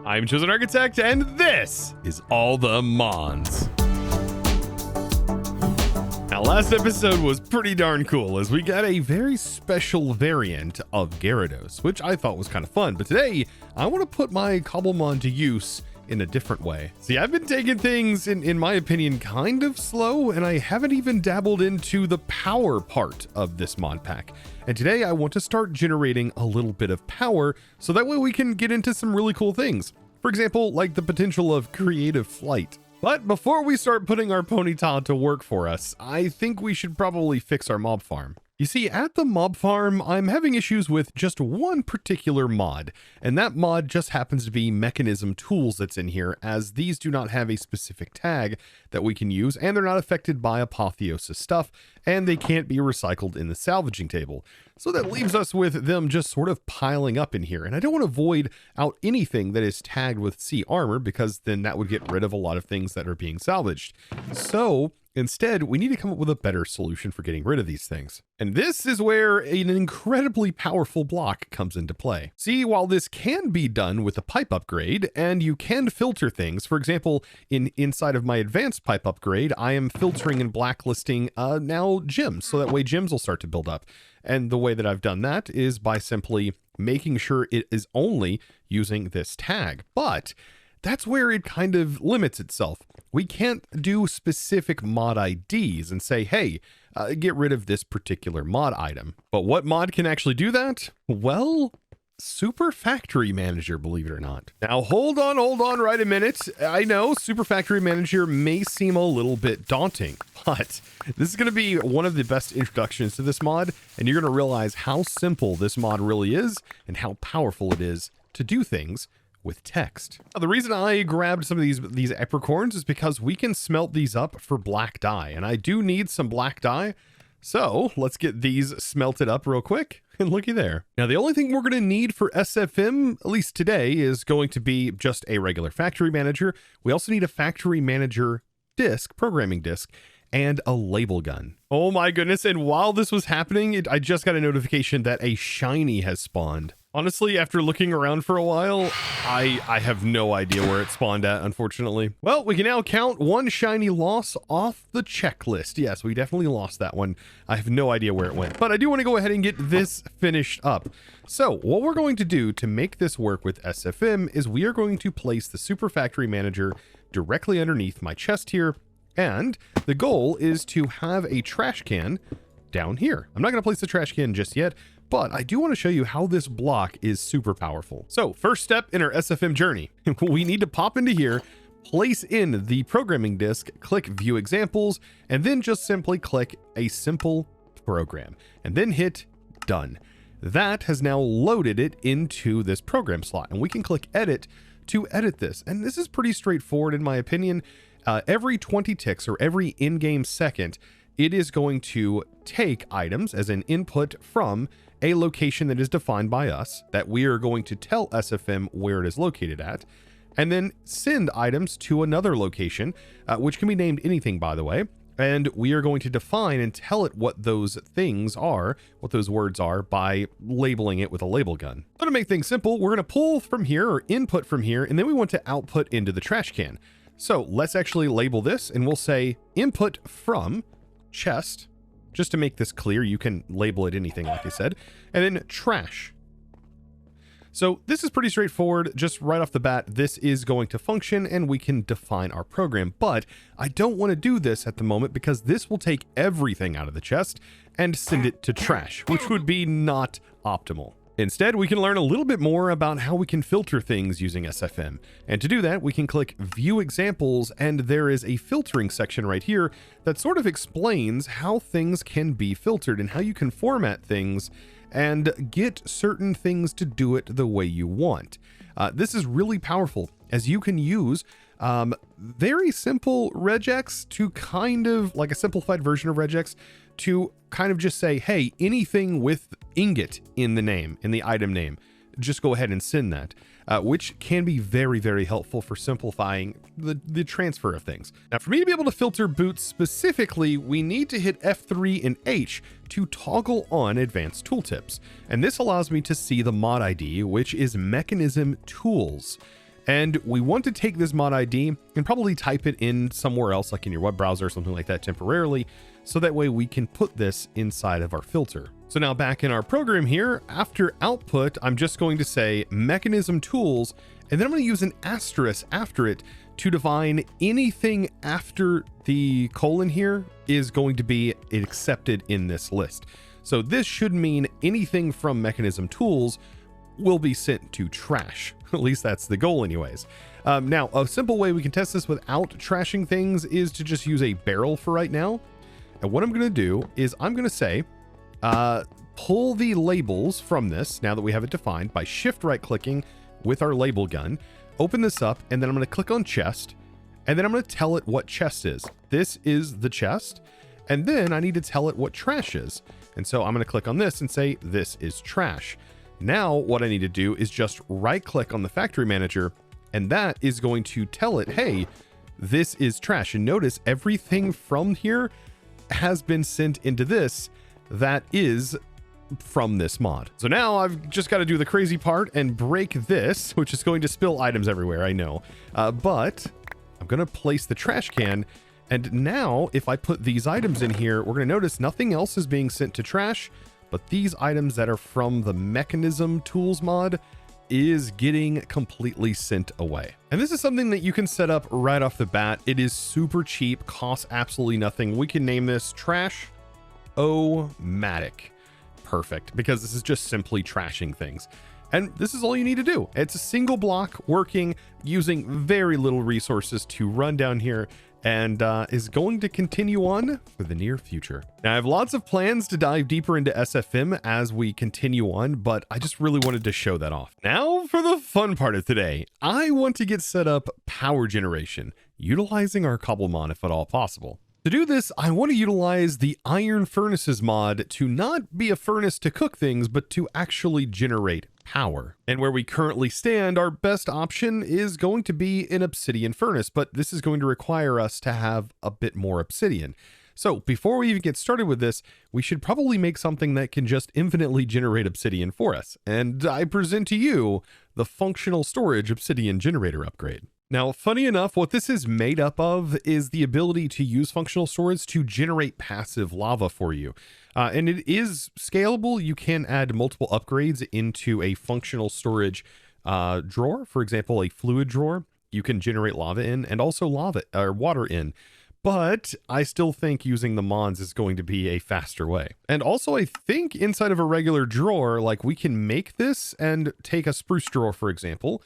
I'm ChosenArchitect, and this is All The Mons. Now, last episode was pretty darn cool as we got a very special variant of Gyarados, which I thought was kind of fun. But today, I want to put my Cobblemon to use in a different way. See, I've been taking things, in my opinion, kind of slow, and I haven't even dabbled into the power part of this mod pack. And today I want to start generating a little bit of power so that way we can get into some really cool things. For example, like the potential of creative flight. But before we start putting our Ponyta to work for us, I think we should probably fix our mob farm. You see, at the mob farm, I'm having issues with just one particular mod, and that mod just happens to be Mechanism Tools that's in here, as these do not have a specific tag that we can use, and they're not affected by Apotheosis stuff, and they can't be recycled in the salvaging table. So that leaves us with them just sort of piling up in here, and I don't want to void out anything that is tagged with C armor, because then that would get rid of a lot of things that are being salvaged. So instead, we need to come up with a better solution for getting rid of these things. And this is where an incredibly powerful block comes into play. See, while this can be done with a pipe upgrade, and you can filter things, for example, inside of my advanced pipe upgrade, I am filtering and blacklisting now gems, so that way gems will start to build up. And the way that I've done that is by simply making sure it is only using this tag. But that's where it kind of limits itself. We can't do specific mod IDs and say, hey, get rid of this particular mod item. But what mod can actually do that? Well, Super Factory Manager, believe it or not. Now, hold on right a minute. I know Super Factory Manager may seem a little bit daunting, but this is going to be one of the best introductions to this mod, and you're going to realize how simple this mod really is and how powerful it is to do things with text. Now, the reason I grabbed some of these apricorns is because we can smelt these up for black dye, and I do need some black dye. So let's get these smelted up real quick, and looky there. Now, the only thing we're going to need for SFM, at least today, is going to be just a regular factory manager. We also need a factory manager disk, programming disk, and a label gun. Oh my goodness, and while this was happening, I just got a notification that a shiny has spawned. Honestly, after looking around for a while, I have no idea where it spawned at, unfortunately. Well, we can now count one shiny loss off the checklist. Yes, we definitely lost that one. I have no idea where it went, but I do want to go ahead and get this finished up. So what we're going to do to make this work with SFM is we are going to place the Super Factory Manager directly underneath my chest here, and the goal is to have a trash can down here. I'm not going to place the trash can just yet, but I do want to show you how this block is super powerful. So first step in our SFM journey, we need to pop into here, place in the programming disk, click view examples, and then just simply click a simple program and then hit done. That has now loaded it into this program slot, and we can click edit to edit this. And this is pretty straightforward in my opinion. Every 20 ticks or every in-game second, it is going to take items as an input from a location that is defined by us, that we are going to tell SFM where it is located at, and then send items to another location, which can be named anything, by the way, and we are going to define and tell it what those things are, what those words are, by labeling it with a label gun. So to make things simple, we're going to pull from here or input from here, and then we want to output into the trash can. So let's actually label this, and we'll say input from chest. Just to make this clear, you can label it anything, like I said, and then trash. So this is pretty straightforward. Just right off the bat, this is going to function and we can define our program, but I don't want to do this at the moment because this will take everything out of the chest and send it to trash, which would be not optimal. Instead, we can learn a little bit more about how we can filter things using SFM. And to do that, we can click View Examples, and there is a filtering section right here that sort of explains how things can be filtered and how you can format things and get certain things to do it the way you want. This is really powerful, as you can use very simple regex to kind of like a simplified version of regex to kind of just say, hey, anything with ingot in the name, in the item name, just go ahead and send that, which can be very, very helpful for simplifying the transfer of things. Now, for me to be able to filter boots specifically, we need to hit F3 and H to toggle on advanced tooltips. And this allows me to see the mod ID, which is Mechanism Tools. And we want to take this mod ID and probably type it in somewhere else, like in your web browser or something like that temporarily, so that way we can put this inside of our filter. So now back in our program here, after output, I'm just going to say mechanism tools, and then I'm going to use an asterisk after it to define anything after the colon here is going to be accepted in this list. So this should mean anything from mechanism tools will be sent to trash. At least that's the goal anyways. Now, a simple way we can test this without trashing things is to just use a barrel for right now. And what I'm going to do is I'm going to say, pull the labels from this, now that we have it defined, by shift right clicking with our label gun, open this up, and then I'm going to click on chest, and then I'm going to tell it what chest is. This is the chest, and then I need to tell it what trash is. And so I'm going to click on this and say, this is trash. Now what I need to do is just right click on the factory manager, and that is going to tell it, hey, this is trash. And notice everything from here has been sent into this that is from this mod. So now I've just got to do the crazy part and break this, which is going to spill items everywhere, I know. But I'm going to place the trash can. And now if I put these items in here, we're going to notice nothing else is being sent to trash, but these items that are from the mechanism tools mod is getting completely sent away. And this is something that you can set up right off the bat. It is super cheap, costs absolutely nothing. We can name this Trash-O-Matic. Perfect, because this is just simply trashing things. And this is all you need to do. It's a single block working using very little resources to run down here, and is going to continue on for the near future. Now, I have lots of plans to dive deeper into SFM as we continue on, but I just really wanted to show that off. Now for the fun part of today. I want to get set up power generation, utilizing our Cobblemon if at all possible. To do this, I want to utilize the Iron Furnaces mod to not be a furnace to cook things, but to actually generate power. And where we currently stand, our best option is going to be an obsidian furnace, but this is going to require us to have a bit more obsidian. So before we even get started with this, we should probably make something that can just infinitely generate obsidian for us. And I present to you the functional storage obsidian generator upgrade. Now, funny enough, what this is made up of is the ability to use functional storage to generate passive lava for you. And it is scalable. You can add multiple upgrades into a functional storage drawer. For example, a fluid drawer you can generate lava in, and also lava or water in. But I still think using the Mons is going to be a faster way. And also, I think inside of a regular drawer, like we can make this and take a spruce drawer, for example,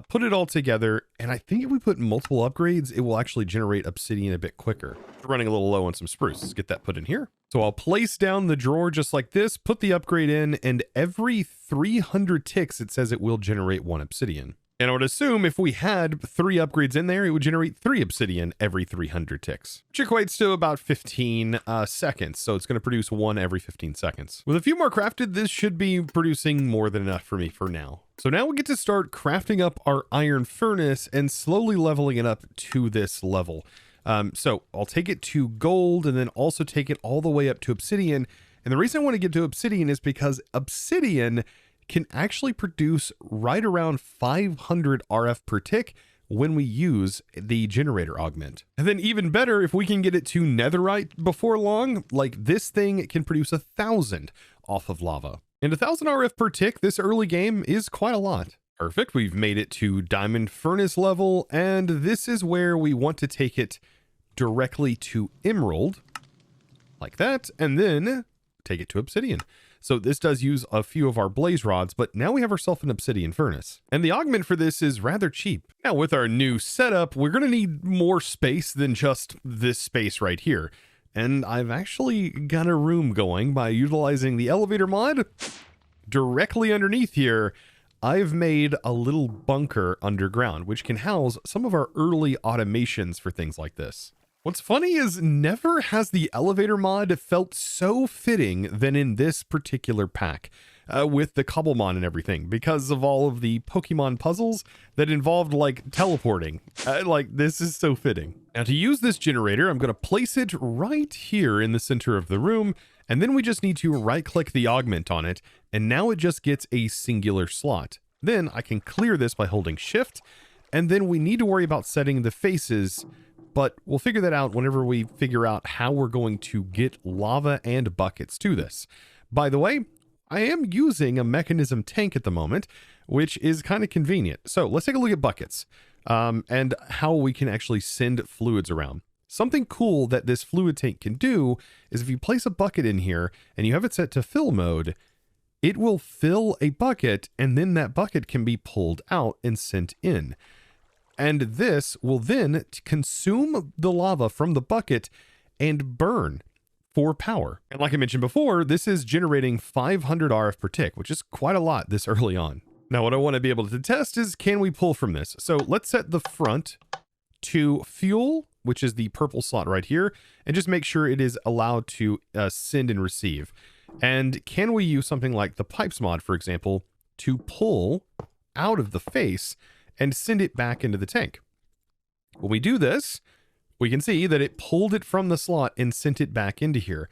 put it all together, and I think if we put multiple upgrades, it will actually generate obsidian a bit quicker. We're running a little low on some spruce. Let's get that put in here. So I'll place down the drawer just like this, put the upgrade in, and every 300 ticks, it says it will generate 1 obsidian. And I would assume if we had 3 upgrades in there, it would generate 3 obsidian every 300 ticks, which equates to about 15 seconds. So it's going to produce 1 every 15 seconds. With a few more crafted, this should be producing more than enough for me for now. So now we get to start crafting up our iron furnace and slowly leveling it up to this level. So I'll take it to gold and then also take it all the way up to obsidian. And the reason I want to get to obsidian is because obsidian can actually produce right around 500 RF per tick when we use the generator augment. And then even better, if we can get it to netherite before long, like this thing can produce 1,000 off of lava. And 1,000 RF per tick this early game is quite a lot. Perfect, we've made it to diamond furnace level, and this is where we want to take it directly to emerald, like that, and then take it to obsidian. So this does use a few of our blaze rods, but now we have ourselves an obsidian furnace. And the augment for this is rather cheap. Now with our new setup, we're going to need more space than just this space right here. And I've actually got a room going by utilizing the elevator mod. Directly underneath here, I've made a little bunker underground, which can house some of our early automations for things like this. What's funny is never has the elevator mod felt so fitting than in this particular pack with the Cobblemon and everything, because of all of the Pokemon puzzles that involved like teleporting. Like this is so fitting. Now to use this generator, I'm going to place it right here in the center of the room, and then we just need to right click the augment on it, and now it just gets a singular slot. Then I can clear this by holding shift, And then we need to worry about setting the faces, but we'll figure that out whenever we figure out how we're going to get lava and buckets to this. By the way, I am using a mechanism tank at the moment, which is kind of convenient. So let's take a look at buckets and how we can actually send fluids around. Something cool that this fluid tank can do is if you place a bucket in here and you have it set to fill mode, it will fill a bucket and then that bucket can be pulled out and sent in. And this will then consume the lava from the bucket and burn for power. And like I mentioned before, this is generating 500 RF per tick, which is quite a lot this early on. Now, what I want to be able to test is, can we pull from this? So let's set the front to fuel, which is the purple slot right here, and just make sure it is allowed to send and receive. And can we use something like the pipes mod, for example, to pull out of the face and send it back into the tank? When we do this, we can see that it pulled it from the slot and sent it back into here,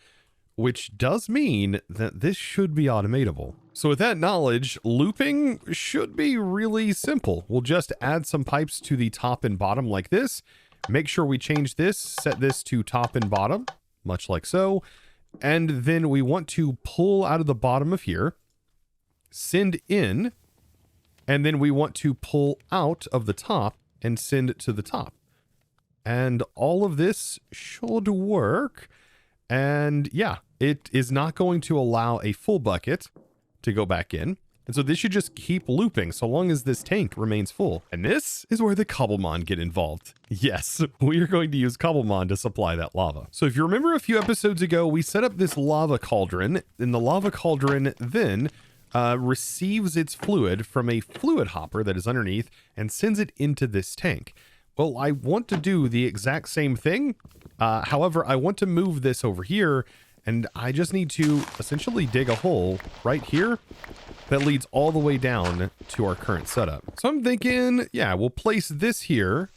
which does mean that this should be automatable. So with that knowledge, looping should be really simple. We'll just add some pipes to the top and bottom like this. Make sure we change this, set this to top and bottom, much like so. And then we want to pull out of the bottom of here, send in, and then we want to pull out of the top and send it to the top. And all of this should work. And yeah, it is not going to allow a full bucket to go back in. And so this should just keep looping so long as this tank remains full. And this is where the Cobblemon get involved. Yes, we are going to use Cobblemon to supply that lava. So if you remember a few episodes ago, we set up this lava cauldron, and the lava cauldron then receives its fluid from a fluid hopper that is underneath and sends it into this tank. Well, I want to do the exact same thing. However, I want to move this over here, and I just need to essentially dig a hole right here that leads all the way down to our current setup. So I'm thinking, yeah, we'll place this here,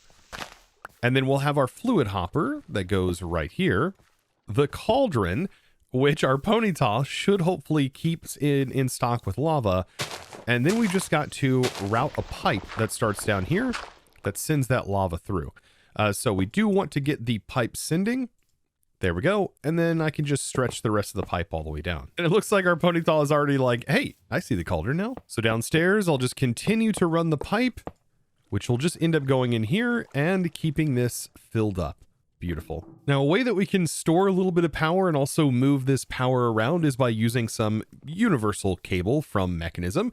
and then we'll have our fluid hopper that goes right here. The cauldron, which our ponyta should hopefully keep in stock with lava. And then we just got to route a pipe that starts down here that sends that lava through. So we do want to get the pipe sending. There we go. And then I can just stretch the rest of the pipe all the way down. And it looks like our ponyta is already like, hey, I see the cauldron now. So downstairs, I'll just continue to run the pipe, which will just end up going in here and keeping this filled up. Beautiful. Now, a way that we can store a little bit of power and also move this power around is by using some universal cable from Mechanism.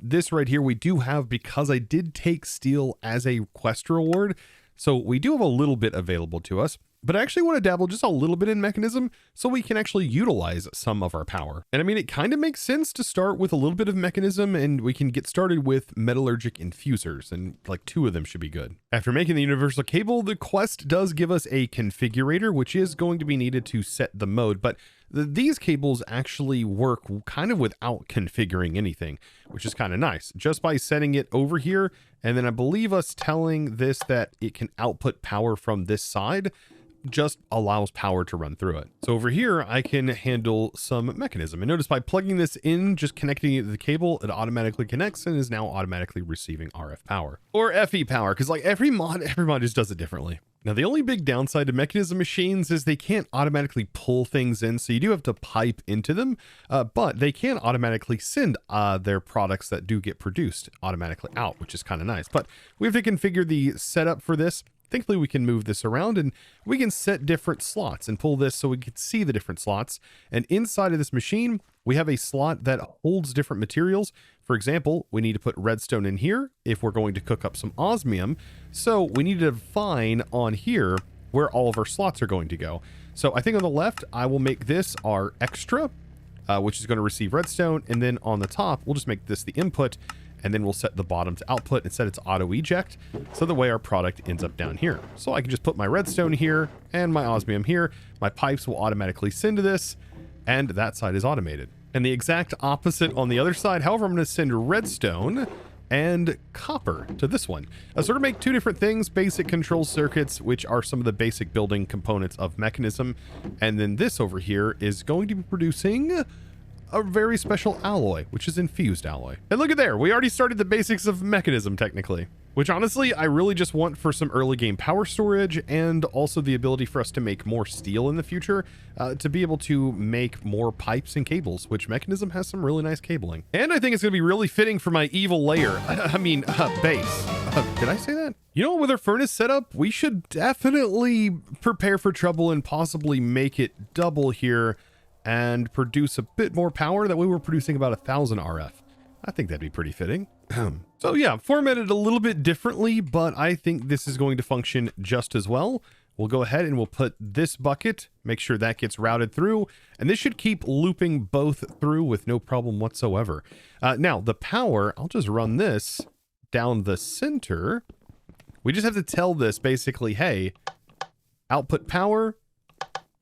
This right here we do have because I did take steel as a quest reward. So we do have a little bit available to us, but I actually want to dabble just a little bit in Mechanism so we can actually utilize some of our power. And I mean, it kind of makes sense to start with a little bit of Mechanism, and we can get started with metallurgic infusers, and like 2 of them should be good. After making the universal cable, the quest does give us a configurator, which is going to be needed to set the mode, but these cables actually work kind of without configuring anything, which is kind of nice. Just by setting it over here, and then I believe us telling this that it can output power from this side, just allows power to run through it. So over here, I can handle some Mechanism. And notice by plugging this in, just connecting it to the cable, it automatically connects and is now automatically receiving RF power. Or FE power, because like every mod just does it differently. Now, the only big downside to Mechanism machines is they can't automatically pull things in, so you do have to pipe into them, but they can automatically send their products that do get produced automatically out, which is kind of nice. But we have to configure the setup for this. Thankfully, we can move this around and we can set different slots and pull this so we can see the different slots. And inside of this machine, we have a slot that holds different materials. For example, we need to put redstone in here if we're going to cook up some osmium. So we need to define on here where all of our slots are going to go. So I think on the left, I will make this our extra, which is going to receive redstone. And then on the top, we'll just make this the input. And then we'll set the bottom to output and set it to auto eject. So the way our product ends up down here. So I can just put my redstone here and my osmium here. My pipes will automatically send to this, and that side is automated. And the exact opposite on the other side. However, I'm going to send redstone and copper to this one. So we're going to make 2 different things, basic control circuits, which are some of the basic building components of Mechanism. And then this over here is going to be producing a very special alloy, which is infused alloy. And look at there, we already started the basics of mechanism technically, which honestly, I really just want for some early game power storage and also the ability for us to make more steel in the future to be able to make more pipes and cables, which mechanism has some really nice cabling. And I think it's gonna be really fitting for my evil layer. Base. Did I say that? You know, with our furnace setup, we should definitely prepare for trouble and possibly make it double here and produce a bit more power. That way we're producing about 1,000 RF. I think that'd be pretty fitting. So yeah, formatted a little bit differently, but I think this is going to function just as well. We'll go ahead and we'll put this bucket, make sure that gets routed through, and this should keep looping both through with no problem whatsoever. Now, the power, I'll just run this down the center. We just have to tell this basically, hey, output power,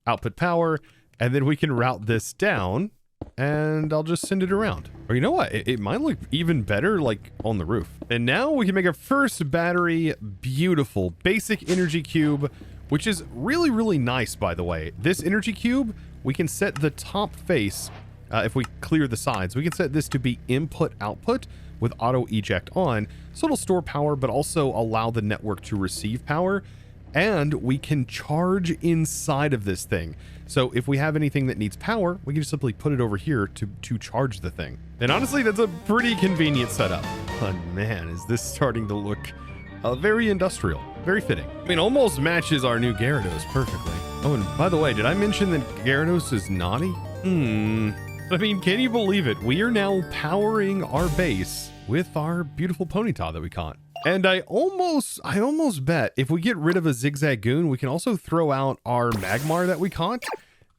and then we can route this down, and I'll just send it around. Or you know what? It might look even better like on the roof. And now we can make our first battery. Beautiful basic energy cube, which is really, really nice, by the way. This energy cube, we can set the top face. If we clear the sides, we can set this to be input output with auto eject on. So it'll store power, but also allow the network to receive power. And we can charge inside of this thing. So if we have anything that needs power, we can just simply put it over here to charge the thing. And honestly, that's a pretty convenient setup. But man, is this starting to look very industrial, very fitting. I mean, almost matches our new Gyarados perfectly. Oh, and by the way, did I mention that Gyarados is naughty? I mean, can you believe it? We are now powering our base with our beautiful Ponyta that we caught. And I almost bet if we get rid of a Zigzagoon, we can also throw out our Magmar that we caught,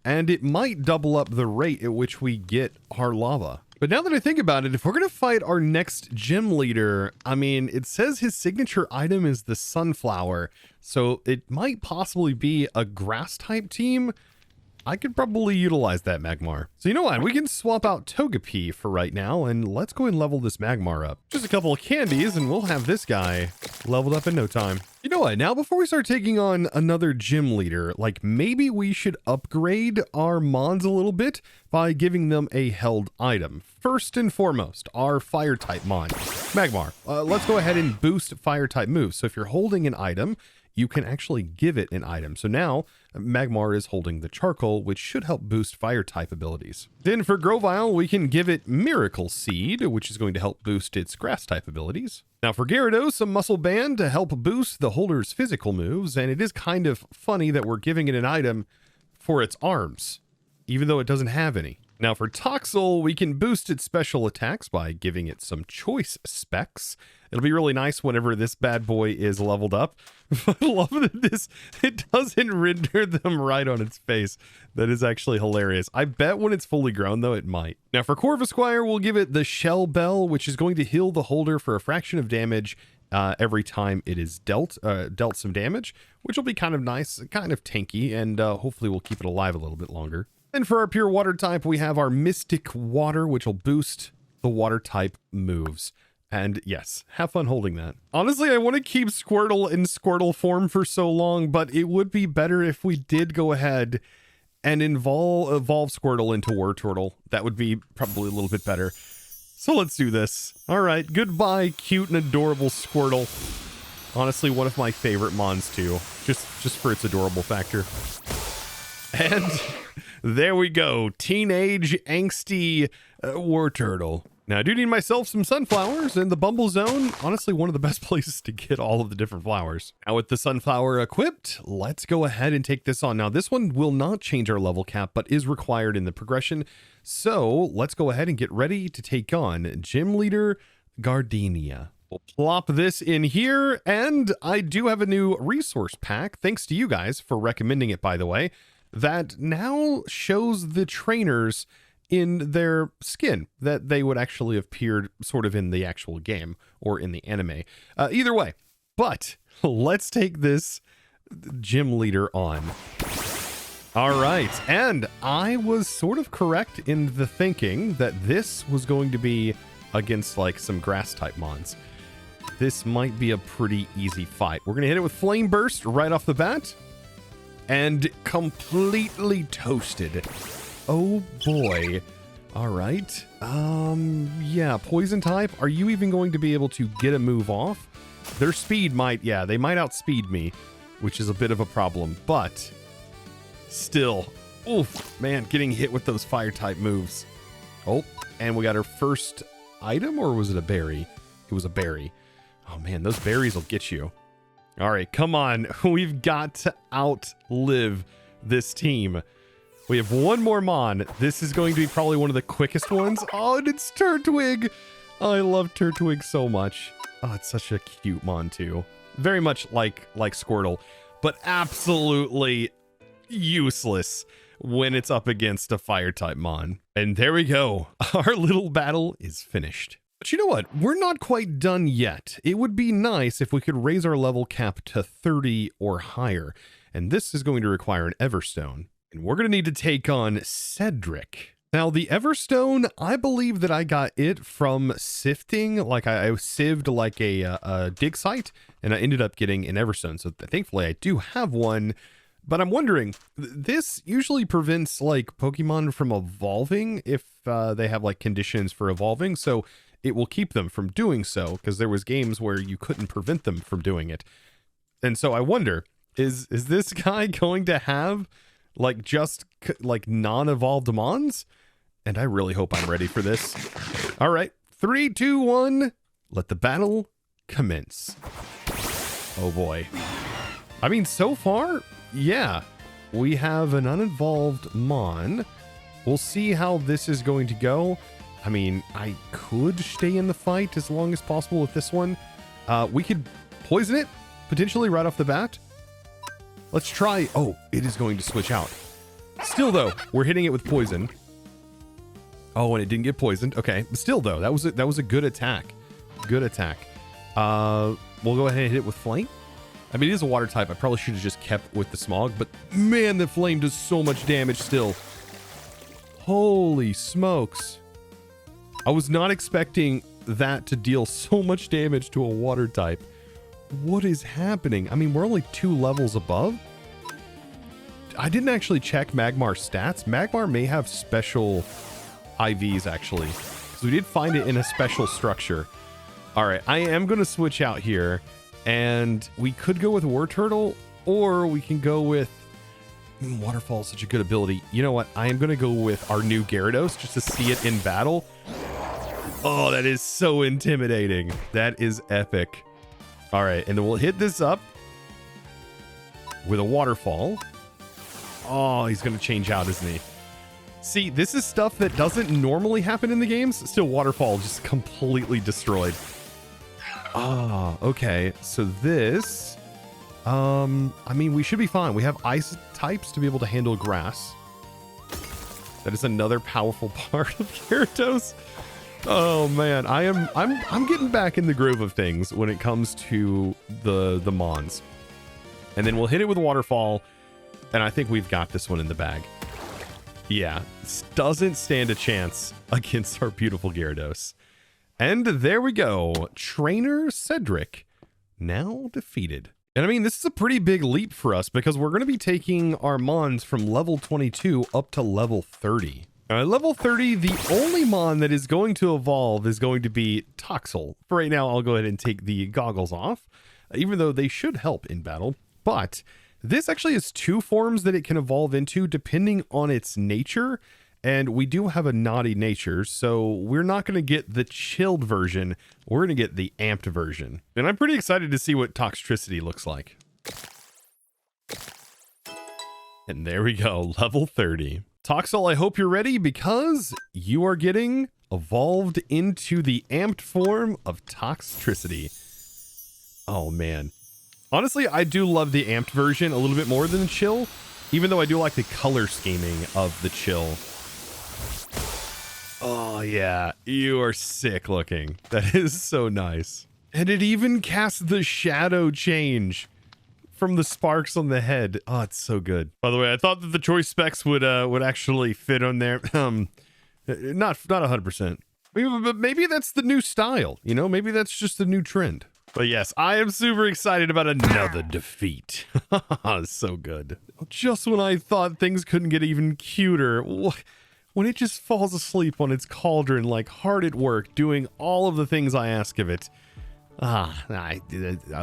and it might double up the rate at which we get our lava. But now that I think about it, if we're going to fight our next gym leader, I mean, it says his signature item is the sunflower, so it might possibly be a grass type team. I could probably utilize that Magmar. So you know what? We can swap out Togepi for right now, and let's go and level this Magmar up. Just a couple of candies, and we'll have this guy leveled up in no time. You know what? Now, before we start taking on another gym leader, like maybe we should upgrade our Mons a little bit by giving them a held item. First and foremost, our fire type Mon, Magmar. Let's go ahead and boost fire type moves. So if you're holding an item, you can actually give it an item. So now Magmar is holding the charcoal, which should help boost fire type abilities. Then for Grovyle, we can give it Miracle Seed, which is going to help boost its grass type abilities. Now for Gyarados, a Muscle Band to help boost the holder's physical moves. And it is kind of funny that we're giving it an item for its arms, even though it doesn't have any. Now for Toxel, we can boost its special attacks by giving it some choice specs. It'll be really nice whenever this bad boy is leveled up. I love that this, it doesn't render them right on its face. That is actually hilarious. I bet when it's fully grown though, it might. Now for Corvisquire, we'll give it the Shell Bell, which is going to heal the holder for a fraction of damage every time it is dealt some damage, which will be kind of nice, kind of tanky, and hopefully we'll keep it alive a little bit longer. And for our pure water type, we have our Mystic Water, which will boost the water type moves. And yes, have fun holding that. Honestly, I want to keep Squirtle in Squirtle form for so long, but it would be better if we did go ahead and evolve Squirtle into Wartortle. That would be probably a little bit better. So let's do this. All right, goodbye, cute and adorable Squirtle. Honestly, one of my favorite Mons too, just for its adorable factor. And there we go, teenage angsty Wartortle. Now I do need myself some sunflowers, and the Bumble Zone, honestly one of the best places to get all of the different flowers. Now with the sunflower equipped, let's go ahead and take this on. Now this one will not change our level cap, but is required in the progression. So let's go ahead and get ready to take on Gym Leader Gardenia. We'll plop this in here, and I do have a new resource pack, thanks to you guys for recommending it, by the way, that now shows the trainers in their skin that they would actually have appeared sort of in the actual game or in the anime. Either way, but let's take this gym leader on. All right, and I was sort of correct in the thinking that this was going to be against like some grass type Mons. This might be a pretty easy fight. We're gonna hit it with Flame Burst right off the bat, and completely toasted. Oh boy. All right. Yeah, poison type. Are you even going to be able to get a move off? Their speed might, yeah, they might outspeed me, which is a bit of a problem, but still, oof, man, getting hit with those fire type moves. Oh, and we got our first item, or was it a berry? It was a berry. Oh man, those berries will get you. All right, come on. We've got to outlive this team. We have one more Mon. This is going to be probably one of the quickest ones. Oh, and it's Turtwig. Oh, I love Turtwig so much. Oh, it's such a cute Mon too. Very much like Squirtle, but absolutely useless when it's up against a fire type Mon. And there we go. Our little battle is finished. But you know what? We're not quite done yet. It would be nice if we could raise our level cap to 30 or higher. And this is going to require an Everstone. And we're going to need to take on Cedric. Now, the Everstone, I believe that I got it from sifting. Like I sieved like a dig site, and I ended up getting an Everstone. So thankfully, I do have one. But I'm wondering, this usually prevents like Pokemon from evolving if they have like conditions for evolving. So it will keep them from doing so, because there was games where you couldn't prevent them from doing it. And so I wonder, is this guy going to have like just like non-evolved Mons? And I really hope I'm ready for this. All right, 3, 2, 1, let the battle commence. Oh boy. I mean, so far, yeah, we have an unevolved Mon. We'll see how this is going to go. I mean, I could stay in the fight as long as possible with this one. We could poison it, potentially right off the bat. Let's try. Oh, it is going to switch out. Still, though, we're hitting it with poison. Oh, and it didn't get poisoned. Okay, but still, though, that was a good attack. Good attack. We'll go ahead and hit it with flame. I mean, it is a water type. I probably should have just kept with the smog, but man, the flame does so much damage still. Holy smokes. I was not expecting that to deal so much damage to a water type. What is happening? I mean, we're only 2 levels above. I didn't actually check Magmar's stats. Magmar may have special IVs, actually. So we did find it in a special structure. All right, I am going to switch out here. And we could go with War Turtle, or we can go with... Waterfall is such a good ability. You know what? I am going to go with our new Gyarados just to see it in battle. Oh, that is so intimidating. That is epic. All right, and then we'll hit this up with a waterfall. Oh, he's going to change out, isn't he? See, this is stuff that doesn't normally happen in the games. Still, waterfall just completely destroyed. Ah, okay. So this, I mean, we should be fine. We have ice types to be able to handle grass. That is another powerful part of Gyarados. Oh man, I'm getting back in the groove of things when it comes to the Mons. And then we'll hit it with a waterfall, and I think we've got this one in the bag. Yeah, this doesn't stand a chance against our beautiful Gyarados. And there we go. Trainer Cedric now defeated. And I mean, this is a pretty big leap for us because we're going to be taking our Mons from level 22 up to level 30. Level 30, the only Mon that is going to evolve is going to be Toxel. For right now, I'll go ahead and take the goggles off, even though they should help in battle. But this actually has 2 forms that it can evolve into depending on its nature. And we do have a naughty nature, so we're not going to get the chilled version. We're going to get the amped version. And I'm pretty excited to see what Toxtricity looks like. And there we go, level 30. Toxel, I hope you're ready because you are getting evolved into the amped form of Toxtricity. Oh man. Honestly, I do love the amped version a little bit more than the chill, even though I do like the color scheming of the chill. Oh yeah, you are sick looking. That is so nice. And it even casts the shadow change from the sparks on the head. Oh, it's so good. By the way, I thought that the choice specs would actually fit on there. Not 100%. But maybe that's the new style, you know? Maybe that's just the new trend. But yes, I am super excited about another defeat. So good. Just when I thought things couldn't get even cuter, when it just falls asleep on its cauldron, like hard at work, doing all of the things I ask of it. I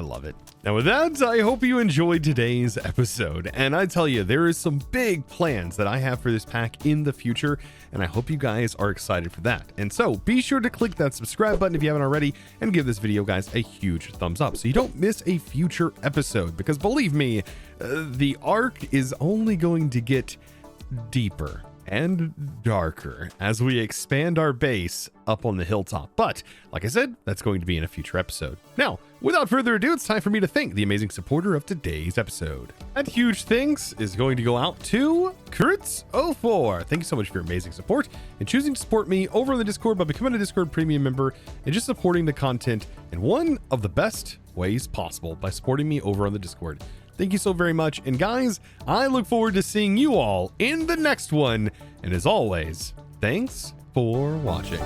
love it. Now with that, I hope you enjoyed today's episode. And I tell you, there is some big plans that I have for this pack in the future, and I hope you guys are excited for that. And so be sure to click that subscribe button if you haven't already, and give this video, guys, a huge thumbs up so you don't miss a future episode, because believe me, the arc is only going to get deeper and darker as we expand our base up on the hilltop. But like I said, that's going to be in a future episode. Now, without further ado, it's time for me to thank the amazing supporter of today's episode. And huge thanks is going to go out to Kurtz04. Thank you so much for your amazing support and choosing to support me over on the Discord by becoming a Discord premium member and just supporting the content in one of the best ways possible by supporting me over on the Discord. Thank you so very much. And guys, I look forward to seeing you all in the next one. And as always, thanks for watching.